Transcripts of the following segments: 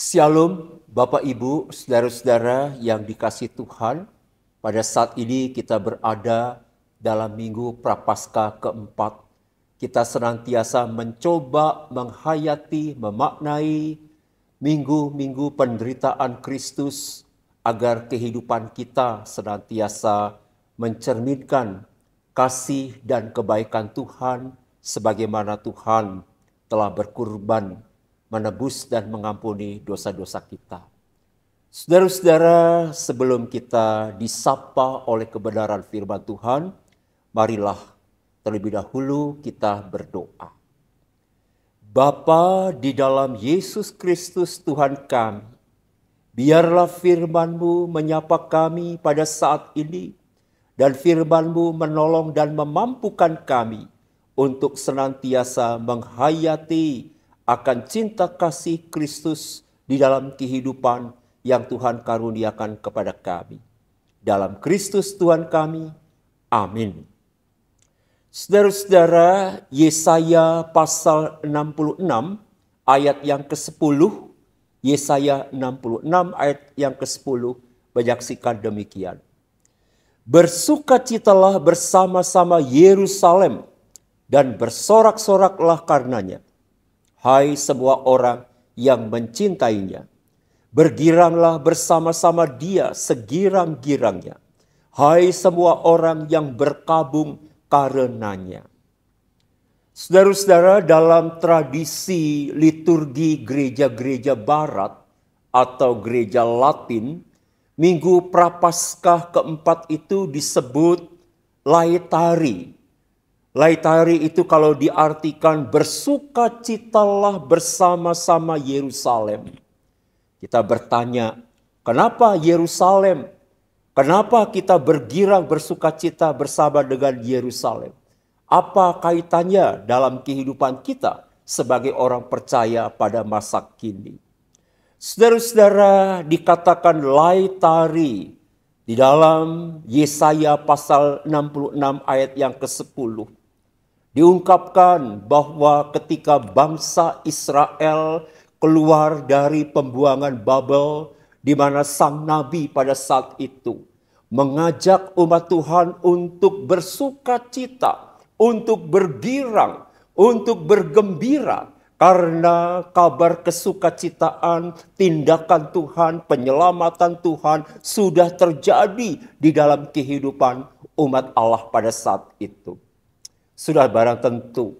Shalom Bapak Ibu, saudara-saudara yang dikasihi Tuhan. Pada saat ini kita berada dalam minggu Prapaskah keempat. Kita senantiasa mencoba menghayati, memaknai minggu-minggu penderitaan Kristus agar kehidupan kita senantiasa mencerminkan kasih dan kebaikan Tuhan sebagaimana Tuhan telah berkorban menebus dan mengampuni dosa-dosa kita. Saudara-saudara, sebelum kita disapa oleh kebenaran firman Tuhan, marilah terlebih dahulu kita berdoa. Bapa di dalam Yesus Kristus Tuhan kami, biarlah firman-Mu menyapa kami pada saat ini, dan firman-Mu menolong dan memampukan kami untuk senantiasa menghayati akan cinta kasih Kristus di dalam kehidupan yang Tuhan karuniakan kepada kami. Dalam Kristus Tuhan kami, amin. Saudara-saudara, Yesaya pasal 66 ayat yang ke-10, Yesaya 66 ayat yang ke-10 menyaksikan demikian. Bersukacitalah bersama-sama Yerusalem dan bersorak-soraklah karenanya. Hai semua orang yang mencintainya, bergiranglah bersama-sama dia segirang-girangnya. Hai semua orang yang berkabung karenanya. Saudara-saudara, dalam tradisi liturgi gereja-gereja barat atau gereja Latin, Minggu Prapaskah keempat itu disebut Laetari. Laetari itu kalau diartikan bersukacitalah bersama-sama Yerusalem. Kita bertanya, kenapa Yerusalem? Kenapa kita bergirang bersukacita bersama dengan Yerusalem? Apa kaitannya dalam kehidupan kita sebagai orang percaya pada masa kini? Saudara-saudara, dikatakan Laetari di dalam Yesaya pasal 66 ayat yang ke-10. Diungkapkan bahwa ketika bangsa Israel keluar dari pembuangan Babel, di mana sang nabi pada saat itu mengajak umat Tuhan untuk bersukacita, untuk bergirang, untuk bergembira, karena kabar kesukacitaan, tindakan Tuhan, penyelamatan Tuhan sudah terjadi di dalam kehidupan umat Allah pada saat itu. Sudah barang tentu,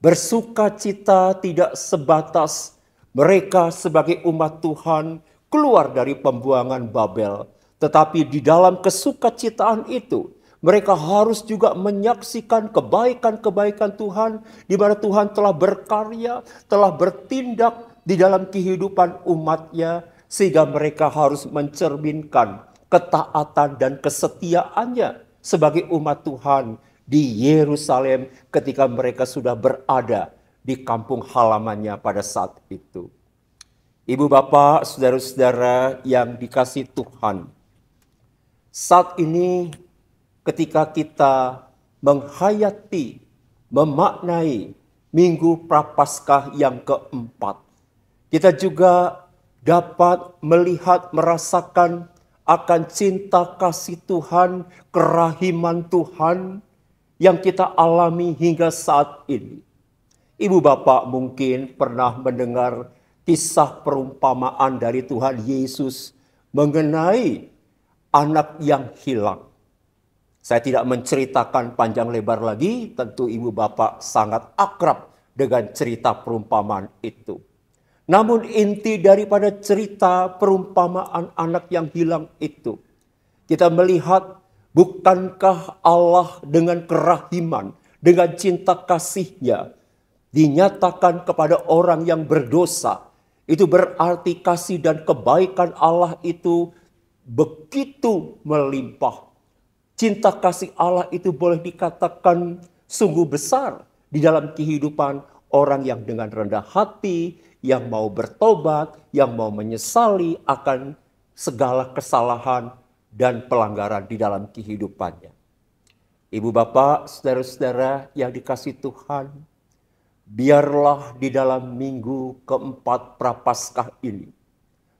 bersukacita tidak sebatas mereka sebagai umat Tuhan keluar dari pembuangan Babel. Tetapi di dalam kesukacitaan itu, mereka harus juga menyaksikan kebaikan-kebaikan Tuhan, di mana Tuhan telah berkarya, telah bertindak di dalam kehidupan umatnya, sehingga mereka harus mencerminkan ketaatan dan kesetiaannya sebagai umat Tuhan di Yerusalem ketika mereka sudah berada di kampung halamannya pada saat itu. Ibu bapak, saudara-saudara yang dikasihi Tuhan, saat ini ketika kita menghayati, memaknai Minggu Prapaskah yang keempat, kita juga dapat melihat, merasakan akan cinta kasih Tuhan, kerahiman Tuhan yang kita alami hingga saat ini. Ibu bapak mungkin pernah mendengar kisah perumpamaan dari Tuhan Yesus mengenai anak yang hilang. Saya tidak menceritakan panjang lebar lagi, tentu ibu bapak sangat akrab dengan cerita perumpamaan itu. Namun inti daripada cerita perumpamaan anak yang hilang itu, kita melihat bukankah Allah dengan kerahiman, dengan cinta kasih-Nya dinyatakan kepada orang yang berdosa. Itu berarti kasih dan kebaikan Allah itu begitu melimpah. Cinta kasih Allah itu boleh dikatakan sungguh besar di dalam kehidupan orang yang dengan rendah hati, yang mau bertobat, yang mau menyesali akan segala kesalahan dan pelanggaran di dalam kehidupannya. Ibu bapak, saudara-saudara yang dikasihi Tuhan, biarlah di dalam minggu keempat Prapaskah ini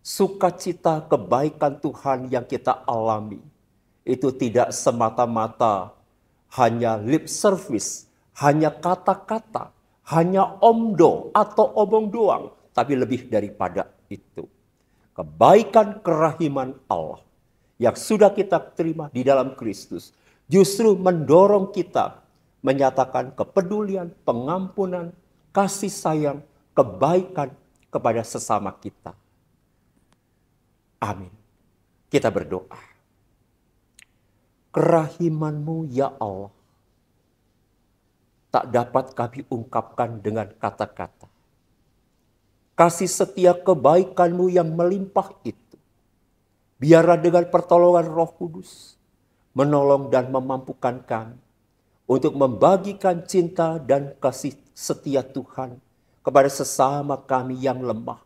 sukacita kebaikan Tuhan yang kita alami itu tidak semata-mata hanya lip service, hanya kata-kata, hanya omdo atau omong doang, tapi lebih daripada itu. Kebaikan kerahiman Allah yang sudah kita terima di dalam Kristus justru mendorong kita menyatakan kepedulian, pengampunan, kasih sayang, kebaikan kepada sesama kita. Amin. Kita berdoa. Kerahiman-Mu ya Allah tak dapat kami ungkapkan dengan kata-kata. Kasih setia kebaikan-Mu yang melimpah itu, biarlah dengan pertolongan Roh Kudus menolong dan memampukan kami untuk membagikan cinta dan kasih setia Tuhan kepada sesama kami yang lemah,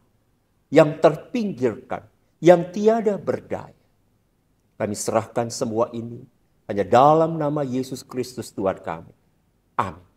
yang terpinggirkan, yang tiada berdaya. Kami serahkan semua ini hanya dalam nama Yesus Kristus Tuhan kami. Amin.